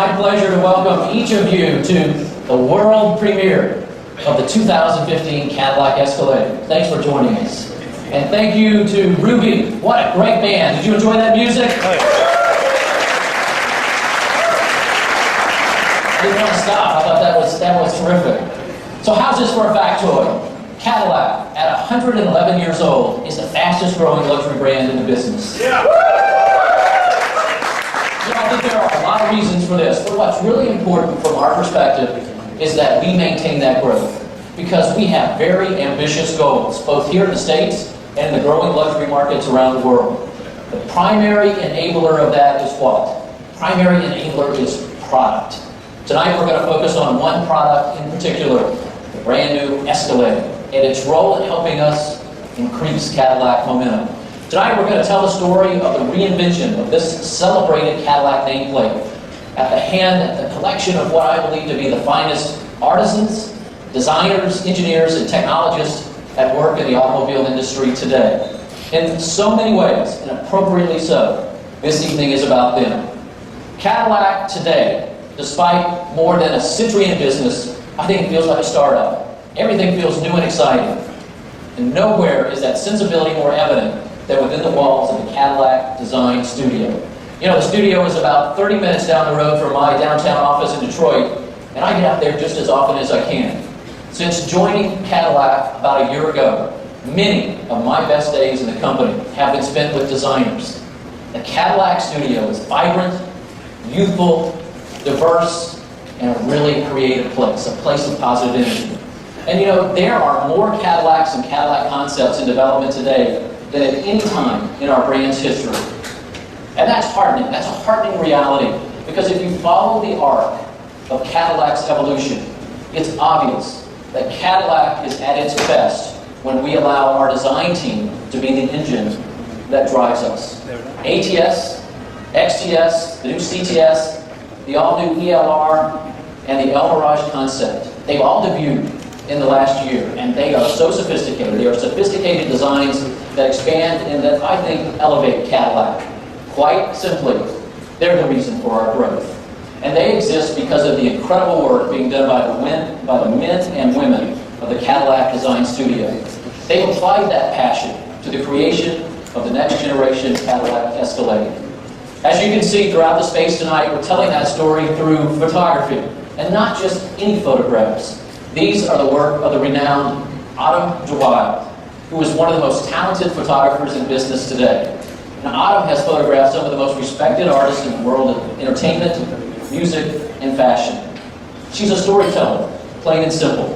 my pleasure to welcome each of you to the world premiere of the 2015 Cadillac Escalade. Thanks for joining us. And thank you to Ruby. What a great band. Did you enjoy that music? I didn't want to stop. I thought that was terrific. So how's this for a factoid? Cadillac, at 111 years old, is the fastest growing luxury brand in the business. Yeah. I think there are a lot of reasons for this, but what's really important from our perspective is that we maintain that growth, because we have very ambitious goals, both here in the States and in the growing luxury markets around the world. The primary enabler of that is what? Primary enabler is product. Tonight we're going to focus on one product in particular, the brand new Escalade, and its role in helping us increase Cadillac momentum. Tonight we're going to tell the story of the reinvention of this celebrated Cadillac nameplate at the collection of what I believe to be the finest artisans, designers, engineers, and technologists at work in the automobile industry today. In so many ways, and appropriately so, this evening is about them. Cadillac today, despite more than a century in business, I think it feels like a startup. Everything feels new and exciting. And nowhere is that sensibility more evident than within the walls of the Cadillac Design Studio. You know, the studio is about 30 minutes down the road from my downtown office in Detroit, and I get out there just as often as I can. Since joining Cadillac about a year ago, many of my best days in the company have been spent with designers. The Cadillac Studio is vibrant, youthful, diverse, and a really creative place, a place of positive energy. And you know, there are more Cadillacs and Cadillac concepts in development today than at any time in our brand's history. And that's heartening. That's a heartening reality, because if you follow the arc of Cadillac's evolution, it's obvious that Cadillac is at its best when we allow our design team to be the engine that drives us. ATS, XTS, the new CTS, the all-new ELR, and the El Mirage concept, they've all debuted in the last year, and they are so sophisticated. They are sophisticated designs that expand and that I think elevate Cadillac. Quite simply, they're the reason for our growth. And they exist because of the incredible work being done by the men and women of the Cadillac Design Studio. They've applied that passion to the creation of the next generation Cadillac Escalade. As you can see throughout the space tonight, we're telling that story through photography, and not just any photographs. These are the work of the renowned Autumn DeWild, who is one of the most talented photographers in business today. And Autumn has photographed some of the most respected artists in the world of entertainment, music, and fashion. She's a storyteller, plain and simple,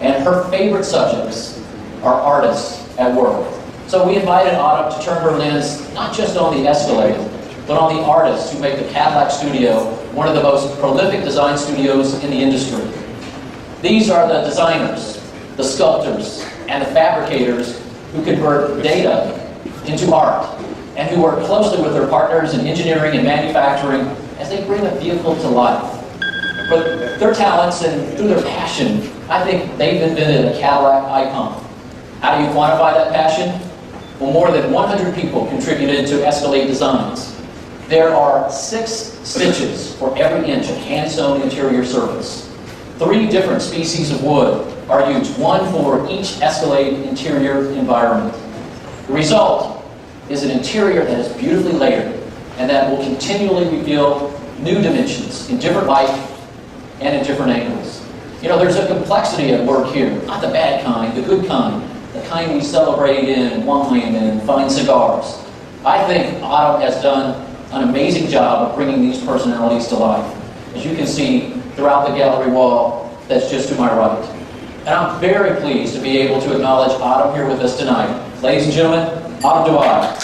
and her favorite subjects are artists at work. So we invited Autumn to turn her lens not just on the Escalade, but on the artists who make the Cadillac Studio one of the most prolific design studios in the industry. These are the designers, the sculptors, and the fabricators who convert data into art, and who work closely with their partners in engineering and manufacturing as they bring a vehicle to life. But their talents and through their passion, I think they've invented a Cadillac icon. How do you quantify that passion? Well, more than 100 people contributed to Escalade designs. There are 6 stitches for every inch of hand-sewn interior surface. 3 different species of wood are used, one for each Escalade interior environment. The result is an interior that is beautifully layered and that will continually reveal new dimensions in different light and in different angles. You know, there's a complexity at work here, not the bad kind, the good kind, the kind we celebrate in wine and fine cigars. I think Autumn has done an amazing job of bringing these personalities to life, as you can see throughout the gallery wall that's just to my right. And I'm very pleased to be able to acknowledge Autumn here with us tonight. Ladies and gentlemen, Autumn DeWild.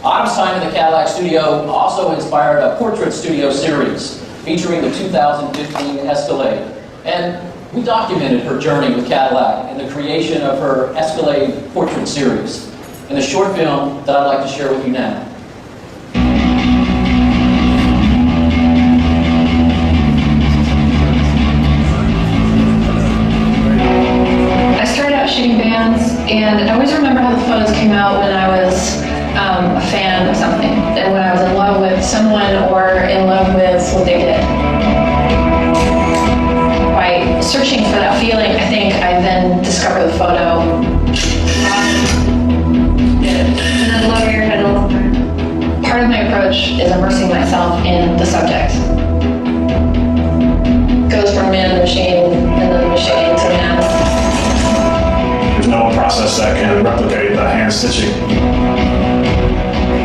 Autumn's time in the Cadillac Studio also inspired a portrait studio series featuring the 2015 Escalade. And we documented her journey with Cadillac in the creation of her Escalade portrait series in a short film that I'd like to share with you now. I started out shooting bands, and I always remember how the photos came out when I was a fan of something, and when I was in love with someone or in love with what they did. By searching for that feeling, I think I then discover the photo. And then lower your head a little more. Part of my approach is immersing myself in the subject. Goes from man to machine, and then machine to man. There's no process that can replicate the hand stitching.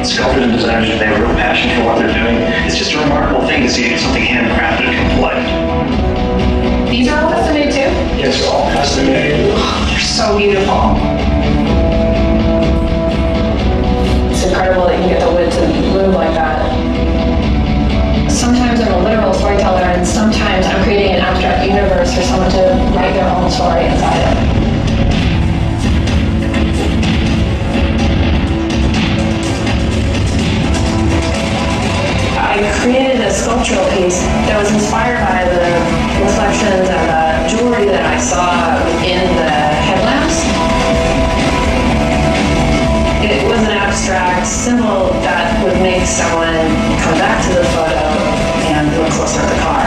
Sculptors and designers, if they have a real passion for what they're doing, it's just a remarkable thing to see something handcrafted come to life. These are all custom made too? Yes, they're all custom made. They're so beautiful. It's incredible that you can get the wood to move like that. Sometimes I'm a literal storyteller, and sometimes I'm creating an abstract universe for someone to write their own story inside it. I created a sculptural piece that was inspired by the reflections and the jewelry that I saw in the headlamps. It was an abstract symbol that would make someone come back to the photo and look closer at the car.